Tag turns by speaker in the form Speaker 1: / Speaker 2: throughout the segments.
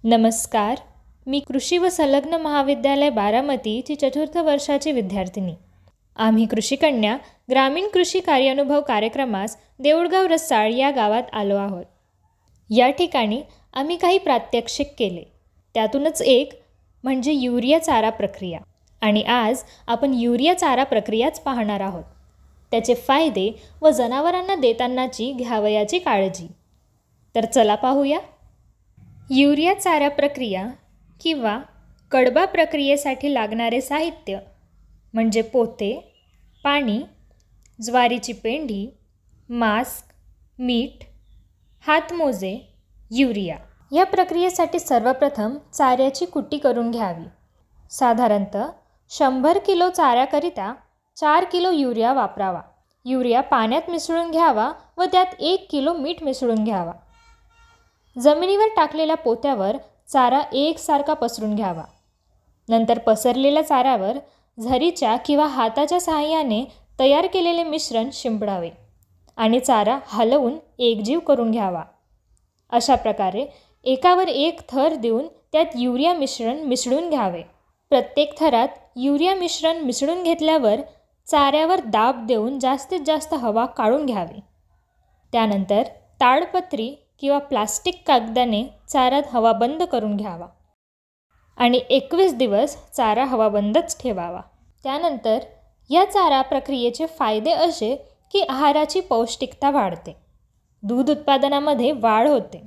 Speaker 1: नमस्कार, मी कृषी व संलग्न महाविद्यालय बारामतीची चतुर्थ वर्षाची विद्यार्थिनी. आम्ही कृषिकन्या ग्रामीण कृषी कार्यानुभव कार्यक्रमास देऊळगाव रसाळ या गावात आलो आहोत. या ठिकाणी आम्ही काही प्रात्यक्षिक केले. त्यातूनच एक म्हणजे युरिया चारा प्रक्रिया. आणि आज आपण युरिया चारा प्रक्रियाच पाहणार आहोत. त्याचे फायदे व जनावरांना देतानाची घ्यावयाची काळजी. तर चला पाहूया. युरिया चारा प्रक्रिया किंवा कडबा प्रक्रियेसाठी लागणारे साहित्य म्हणजे पोते, पाणी, ज्वारीची पेंढी, मास्क, मीठ, हातमोजे, युरिया. या प्रक्रियेसाठी सर्वप्रथम चाऱ्याची कुट्टी करून घ्यावी. साधारणतः 100 किलो चाऱ्याकरिता 4 किलो युरिया वापरावा. युरिया पाण्यात मिसळून घ्यावा व त्यात 1 किलो मीठ मिसळून घ्यावा. जमिनीवर टाकलेल्या पोत्यावर चारा एकसारखा पसरून घ्यावा. नंतर पसरलेल्या चाऱ्यावर झरीच्या किंवा हाताच्या सहाय्याने तयार केलेले मिश्रण शिंपडावे आणि चारा हलवून एकजीव करून घ्यावा. अशा प्रकारे एकावर एक थर देऊन त्यात युरिया मिश्रण मिसळून घ्यावे. प्रत्येक थरात युरिया मिश्रण मिसळून घेतल्यावर चाऱ्यावर दाब देऊन जास्तीत जास्त हवा काढून घ्यावी. त्यानंतर ताडपत्री किंवा प्लास्टिक कागदाने चाऱ्यात हवा बंद करून घ्यावा आणि 21 दिवस चारा हवाबंदच ठेवावा. त्यानंतर या चारा प्रक्रियेचे फायदे असे की आहाराची पौष्टिकता वाढते, दूध उत्पादनामध्ये वाढ होते,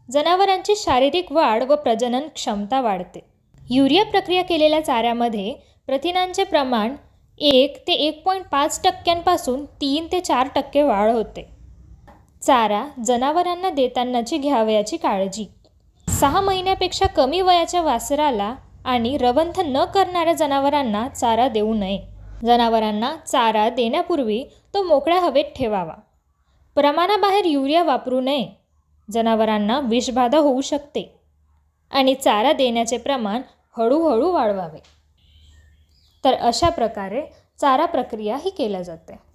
Speaker 1: जनावरांची शारीरिक वाढ व प्रजनन क्षमता वाढते. युरिया प्रक्रिया केलेल्या चाऱ्यामध्ये प्रथिनांचे प्रमाण 1 ते 1.5% 3 ते 4% वाढ होते. चारा जनावरांना देतानाची घ्यावयाची काळजी. 6 महिन्यापेक्षा कमी वयाच्या वासराला आणि रवंथ न करणाऱ्या जनावरांना चारा देऊ नये. जनावरांना चारा देण्यापूर्वी तो मोकळ्या हवेत ठेवावा. प्रमाणाबाहेर युरिया वापरू नये. जनावरांना विषबाधा होऊ शकते आणि चारा देण्याचे प्रमाण हळूहळू वाढवावे. तर अशा प्रकारे चारा प्रक्रिया ही केली जाते.